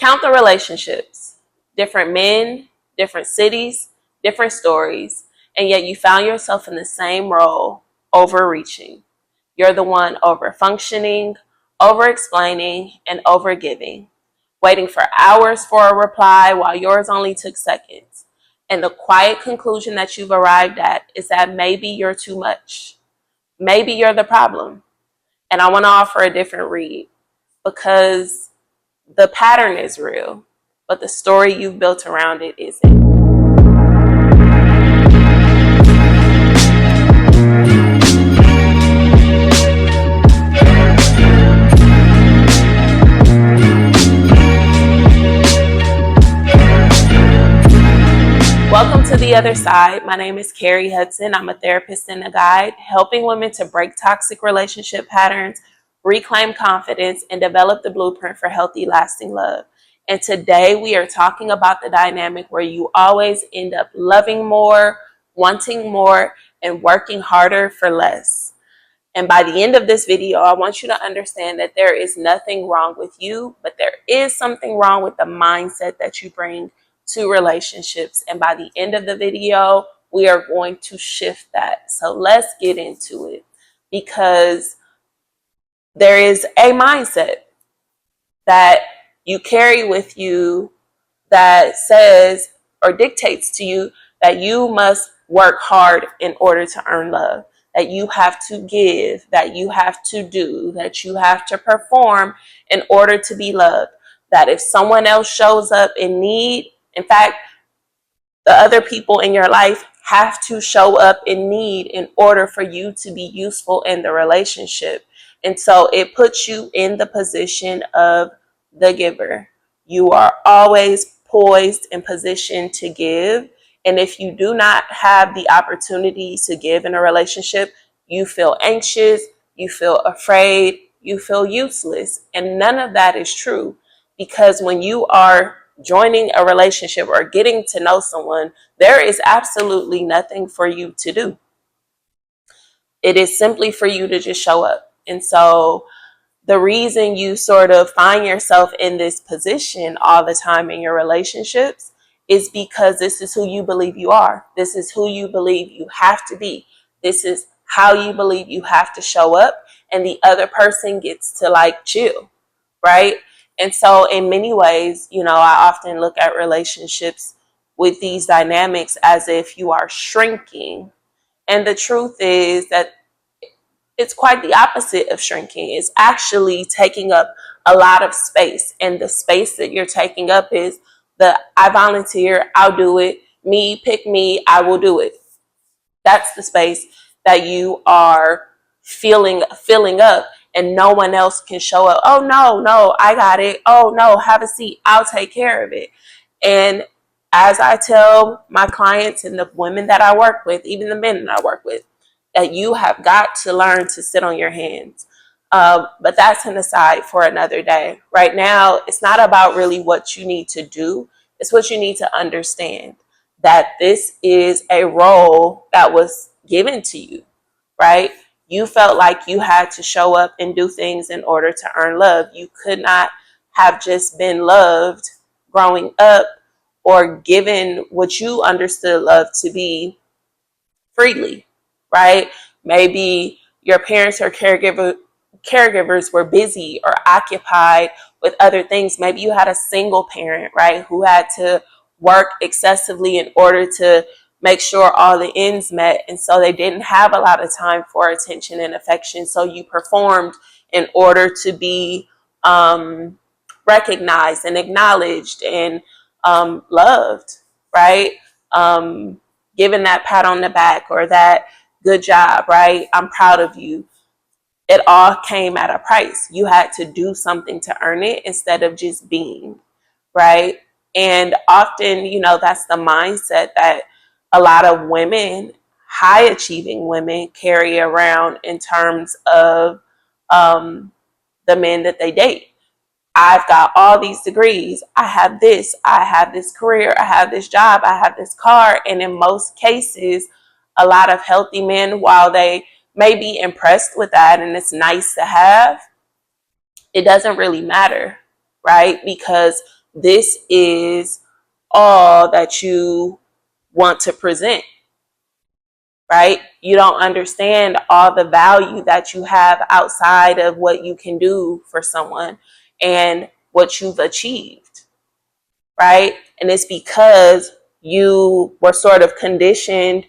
Count the relationships, different men, different cities, different stories, and yet you found yourself in the same role, overreaching. You're the one over-functioning, over-explaining, and over-giving, waiting for hours for a reply while yours only took seconds. And the quiet conclusion that you've arrived at is that maybe you're too much. Maybe you're the problem. And I want to offer a different read, because the pattern is real, but the story you've built around it isn't. Welcome to The Other Side. My name is Carrie Hudson. I'm a therapist and a guide, helping women to break toxic relationship patterns, reclaim confidence, and develop the blueprint for healthy, lasting love. And today we are talking about the dynamic where you always end up loving more, wanting more, and working harder for less. And by the end of this video, I want you to understand that there is nothing wrong with you, but there is something wrong with the mindset that you bring to relationships. And by the end of the video, we are going to shift that. So let's get into it, because there is a mindset that you carry with you that says or dictates to you that you must work hard in order to earn love, that you have to give, that you have to do, that you have to perform in order to be loved, that if someone else shows up in need, in fact, the other people in your life have to show up in need in order for you to be useful in the relationship. And so it puts you in the position of the giver. You are always poised and positioned to give. And if you do not have the opportunity to give in a relationship, you feel anxious, you feel afraid, you feel useless. And none of that is true, because when you are joining a relationship or getting to know someone, there is absolutely nothing for you to do. It is simply for you to just show up. And so the reason you sort of find yourself in this position all the time in your relationships is because this is who you believe you are. This is who you believe you have to be. This is how you believe you have to show up, and the other person gets to like chill, right? And so in many ways, I often look at relationships with these dynamics as if you are shrinking. And the truth is that it's quite the opposite of shrinking. It's actually taking up a lot of space. And the space that you're taking up is the I volunteer, I'll do it, me, pick me, I will do it. That's the space that you are filling up, and no one else can show up. Oh, no, I got it. Oh, no, have a seat. I'll take care of it. And as I tell my clients and the women that I work with, even the men that I work with, that you have got to learn to sit on your hands. But that's an aside for another day. Right now, it's not about really what you need to do. It's what you need to understand, that this is a role that was given to you, right? You felt like you had to show up and do things in order to earn love. You could not have just been loved growing up or given what you understood love to be freely, right? Maybe your parents or caregivers were busy or occupied with other things. Maybe you had a single parent, right, who had to work excessively in order to make sure all the ends met. And so they didn't have a lot of time for attention and affection. So you performed in order to be recognized and acknowledged and loved, right? Given that pat on the back or that good job, right? I'm proud of you. It all came at a price. You had to do something to earn it instead of just being, right? And often, that's the mindset that a lot of women, high achieving women, carry around in terms of the men that they date. I've got all these degrees. I have this career. I have this job. I have this car. And in most cases, a lot of healthy men, while they may be impressed with that and it's nice to have, it doesn't really matter, right? Because this is all that you want to present, right? You don't understand all the value that you have outside of what you can do for someone and what you've achieved, right? And it's because you were sort of conditioned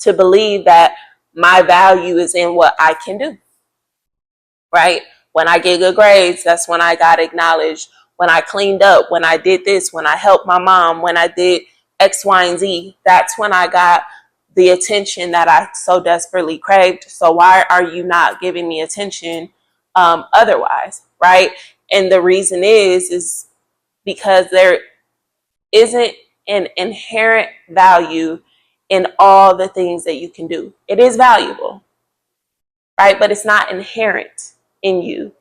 to believe that my value is in what I can do, right? When I get good grades, that's when I got acknowledged. When I cleaned up, when I did this, when I helped my mom, when I did X, Y, and Z, that's when I got the attention that I so desperately craved. So why are you not giving me attention otherwise, right? And the reason is because there isn't an inherent value in all the things that you can do. It is valuable, right? But it's not inherent in you.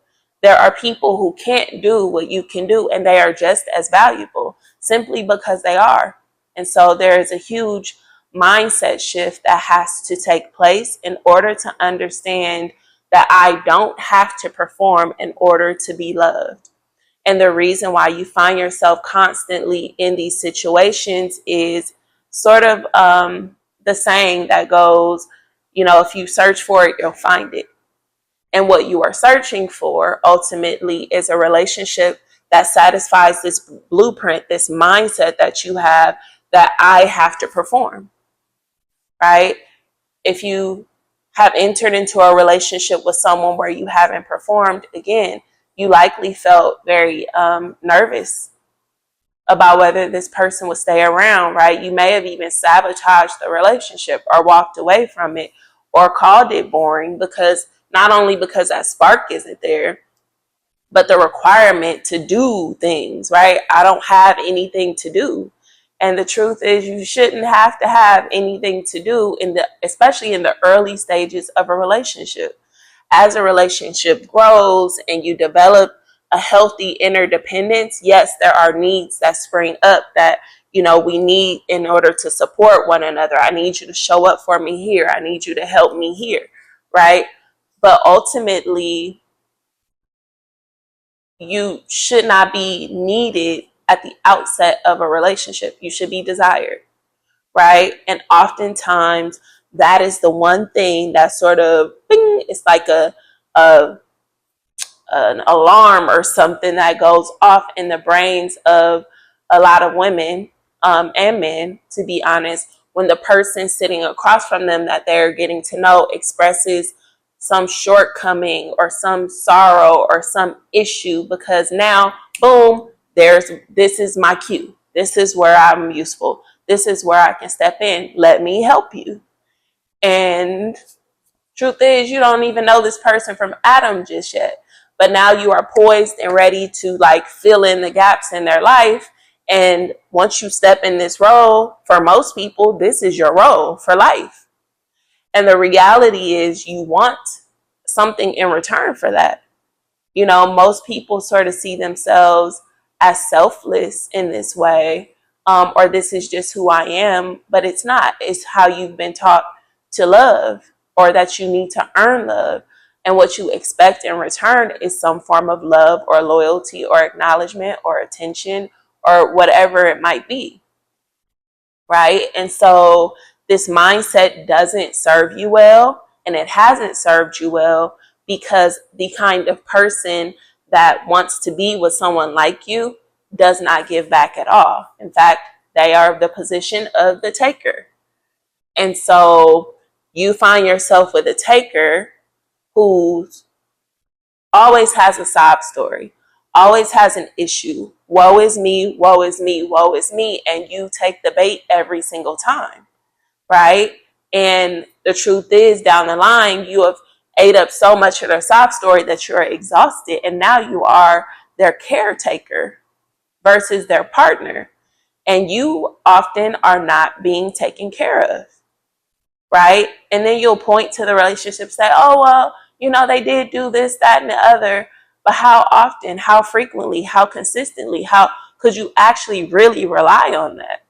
There are people who can't do what you can do, and they are just as valuable simply because they are. And so there is a huge mindset shift that has to take place in order to understand that I don't have to perform in order to be loved. And the reason why you find yourself constantly in these situations is sort of the saying that goes, you know, if you search for it, you'll find it. And what you are searching for ultimately is a relationship that satisfies this blueprint, this mindset that you have that I have to perform, right? If you have entered into a relationship with someone where you haven't performed, again, you likely felt very nervous about whether this person would stay around, right? You may have even sabotaged the relationship or walked away from it or called it boring because not only because that spark isn't there, but the requirement to do things, right? I don't have anything to do. And the truth is you shouldn't have to have anything to do especially in the early stages of a relationship. As a relationship grows and you develop a healthy interdependence, yes, there are needs that spring up that, you know, we need in order to support one another. I need you to show up for me here. I need you to help me here, right? But ultimately, you should not be needed at the outset of a relationship. You should be desired, right? And oftentimes that is the one thing that sort of bing, it's like a an alarm or something that goes off in the brains of a lot of women and men, to be honest, when the person sitting across from them that they're getting to know expresses some shortcoming or some sorrow or some issue, because now, boom, this is my cue. This is where I'm useful. This is where I can step in. Let me help you. And truth is, you don't even know this person from Adam just yet. But now you are poised and ready to like fill in the gaps in their life. And once you step in this role, for most people, this is your role for life. And the reality is you want something in return for that. You know, most people sort of see themselves as selfless in this way, or this is just who I am, but it's not. It's how you've been taught to love, or that you need to earn love. And what you expect in return is some form of love or loyalty or acknowledgement or attention or whatever it might be, right? And so this mindset doesn't serve you well, and it hasn't served you well because the kind of person that wants to be with someone like you does not give back at all. In fact, they are the position of the taker. And so you find yourself with a taker who always has a sob story, always has an issue. Woe is me, woe is me, woe is me. And you take the bait every single time, right? And the truth is, down the line, you have ate up so much of their sob story that you're exhausted. And now you are their caretaker versus their partner. And you often are not being taken care of, right? And then you'll point to the relationship, say, oh, well, you know, they did do this, that, and the other. But how often, how frequently, how consistently, how could you actually really rely on that,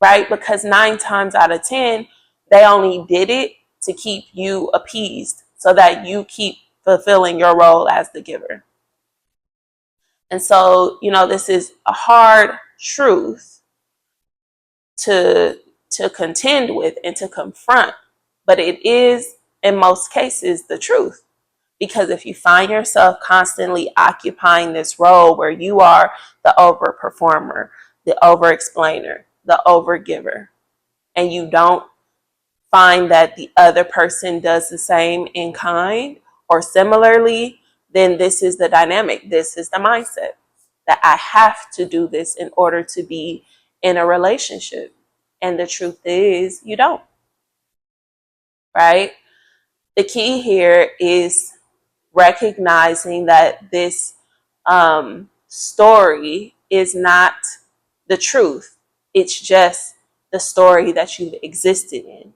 right? Because 9 times out of 10, they only did it to keep you appeased so that you keep fulfilling your role as the giver. And so, this is a hard truth to contend with and to confront, but it is in most cases the truth. Because if you find yourself constantly occupying this role where you are the overperformer, the over-explainer, the overgiver, and you don't find that the other person does the same in kind or similarly, then this is the dynamic. This is the mindset that I have to do this in order to be in a relationship. And the truth is, you don't, right? The key here is recognizing that this story is not the truth. It's just the story that you've existed in,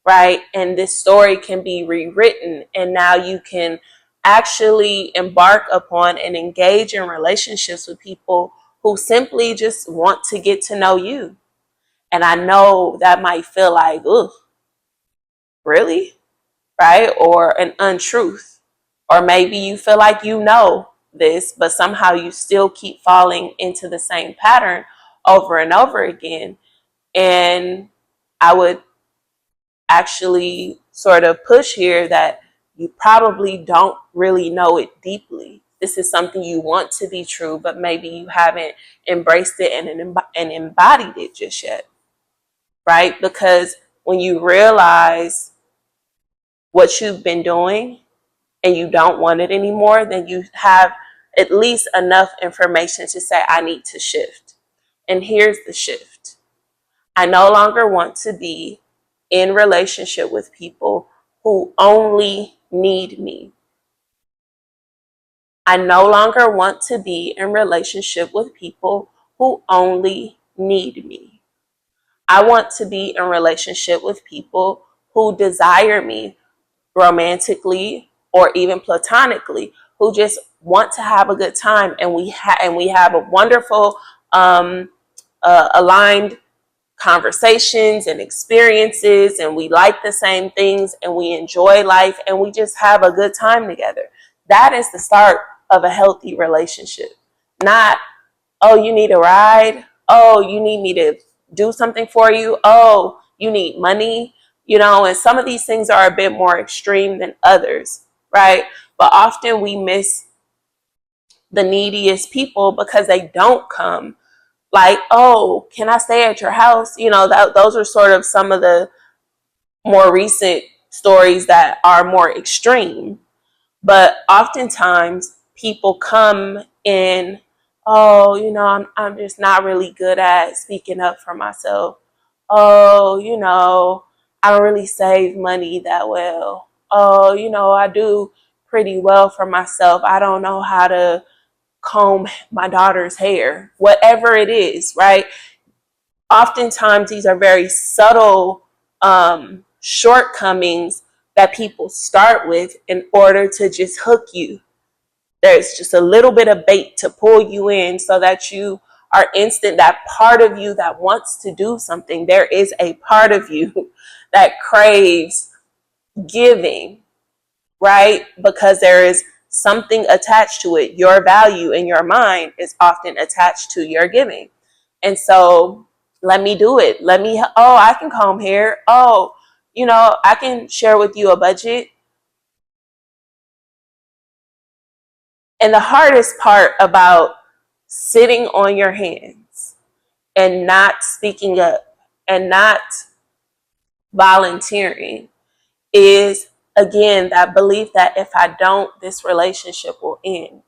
right? And this story can be rewritten, and now you can actually embark upon and engage in relationships with people who simply just want to get to know you. And I know that might feel like, ugh, really? Right? Or an untruth. Or maybe you feel like you know this, but somehow you still keep falling into the same pattern over and over again. And I would actually sort of push here that you probably don't really know it deeply. This is something you want to be true, but maybe you haven't embraced it and embodied it just yet, right? Because when you realize what you've been doing and you don't want it anymore, then you have at least enough information to say, I need to shift. And here's the shift. I no longer want to be in relationship with people who only need me. I no longer want to be in relationship with people who only need me. I want to be in relationship with people who desire me romantically or even platonically, who just want to have a good time, and we have a wonderful aligned conversations and experiences, and we like the same things, and we enjoy life, and we just have a good time together. That is the start of a healthy relationship. Not, oh, you need a ride. Oh, you need me to do something for you. Oh, you need money. And some of these things are a bit more extreme than others, right? But often we miss the neediest people because they don't come like, oh, can I stay at your house? Those are sort of some of the more recent stories that are more extreme. But oftentimes people come in, oh, I'm just not really good at speaking up for myself. Oh, I don't really save money that well. Oh, I do pretty well for myself. I don't know how to comb my daughter's hair, whatever it is, right? Oftentimes these are very subtle shortcomings that people start with in order to just hook you. There's just a little bit of bait to pull you in so that you are instant. That part of you that wants to do something, there is a part of you that craves giving, right? Because there is something attached to it. Your value in your mind is often attached to your giving. And so let me do it. I can comb hair. Oh, I can share with you a budget. And the hardest part about sitting on your hands and not speaking up and not volunteering is, again, that belief that if I don't, this relationship will end.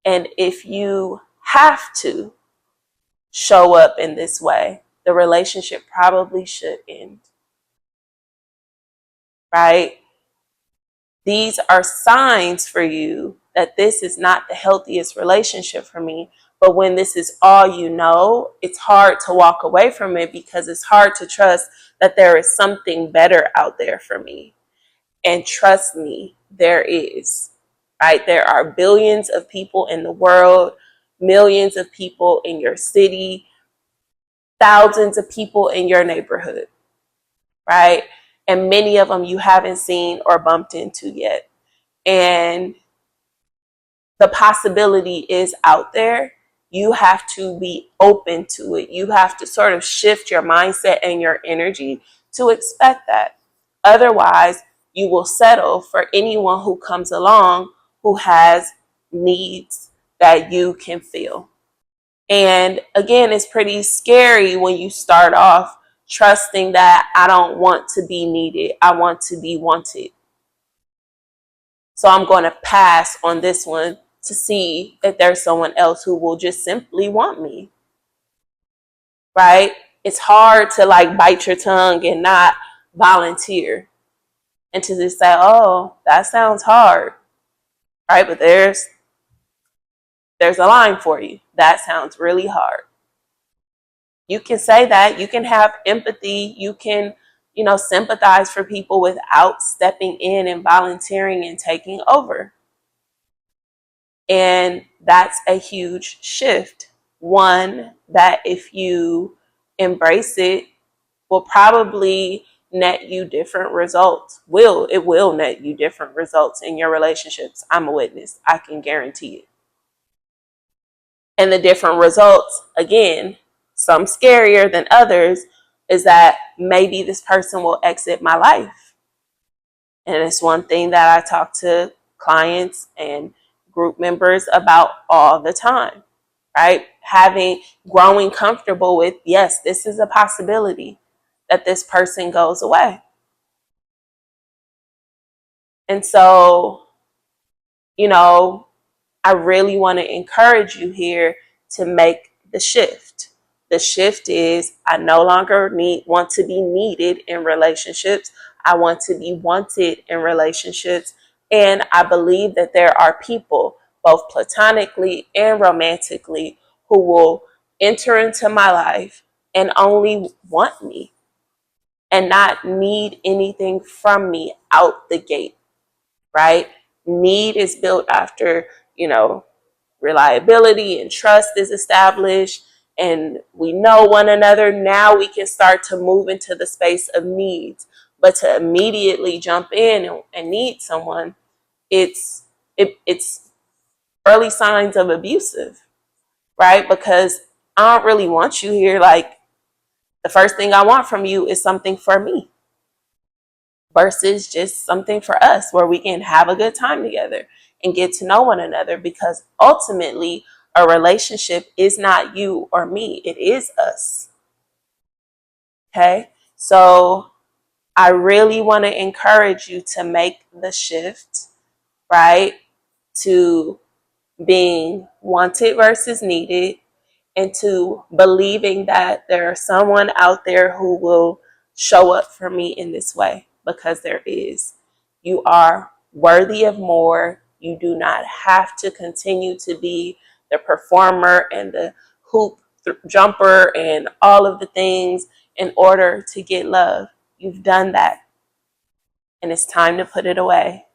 And if you have to show up in this way, the relationship probably should end, right? These are signs for you that this is not the healthiest relationship for me. But when this is all you know, it's hard to walk away from it because it's hard to trust that there is something better out there for me. And trust me, there is, right? There are billions of people in the world, millions of people in your city, thousands of people in your neighborhood, right? And many of them you haven't seen or bumped into yet. And the possibility is out there, you have to be open to it. You have to sort of shift your mindset and your energy to expect that. Otherwise, you will settle for anyone who comes along who has needs that you can fill. And again, it's pretty scary when you start off trusting that I don't want to be needed, I want to be wanted. So I'm going to pass on this one to see if there's someone else who will just simply want me. Right? It's hard to like bite your tongue and not volunteer and to just say, oh, that sounds hard. Right? But there's a line for you. That sounds really hard. You can say that. You can have empathy. You can, sympathize for people without stepping in and volunteering and taking over. And that's a huge shift. One that if you embrace it will probably net you different results. It will net you different results in your relationships. I'm a witness. I can guarantee it. And the different results, again, some scarier than others, is that maybe this person will exit my life. And it's one thing that I talk to clients and group members about all the time, right? Growing comfortable with, yes, this is a possibility that this person goes away. And so, I really want to encourage you here to make the shift. The shift is I no longer want to be needed in relationships. I want to be wanted in relationships. And I believe that there are people, both platonically and romantically, who will enter into my life and only want me and not need anything from me out the gate, right? Need is built after, reliability and trust is established and we know one another. Now we can start to move into the space of needs. But to immediately jump in and need someone, it's early signs of abusive, right? Because I don't really want you here. Like, the first thing I want from you is something for me versus just something for us where we can have a good time together and get to know one another, because ultimately a relationship is not you or me, it is us. Okay, so I really want to encourage you to make the shift, right, to being wanted versus needed, and to believing that there is someone out there who will show up for me in this way, because there is. You are worthy of more. You do not have to continue to be the performer and the hoop jumper and all of the things in order to get love. You've done that, and it's time to put it away.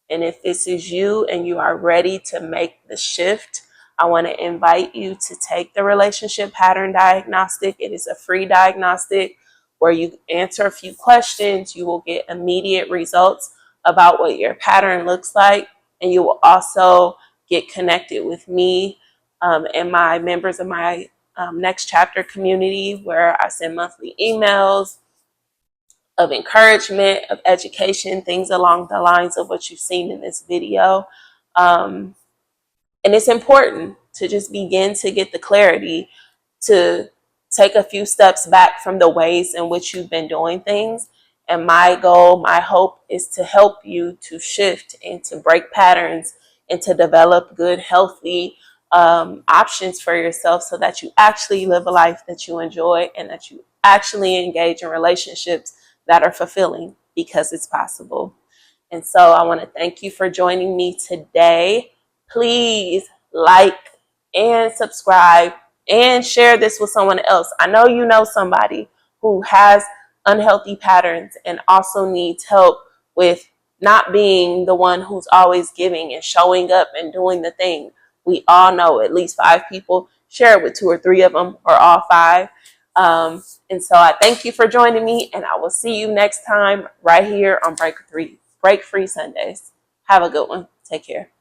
And if this is you and you are ready to make the shift, I want to invite you to take the relationship pattern diagnostic. It is a free diagnostic where you answer a few questions. You will get immediate results about what your pattern looks like. And you will also get connected with me and my members of my next chapter community, where I send monthly emails of encouragement, of education, things along the lines of what you've seen in this video. And it's important to just begin to get the clarity to take a few steps back from the ways in which you've been doing things. And my goal, my hope is to help you to shift and to break patterns and to develop good, healthy options for yourself so that you actually live a life that you enjoy and that you actually engage in relationships that are fulfilling, because it's possible. And so I want to thank you for joining me today. Please like and subscribe and share this with someone else. I know you know somebody who has unhealthy patterns and also needs help with not being the one who's always giving and showing up and doing the thing. We all know at least 5 people. Share it with 2 or 3 of them, or all 5. And so I thank you for joining me, and I will see you next time right here on Break Free Sundays. Have a good one. Take care.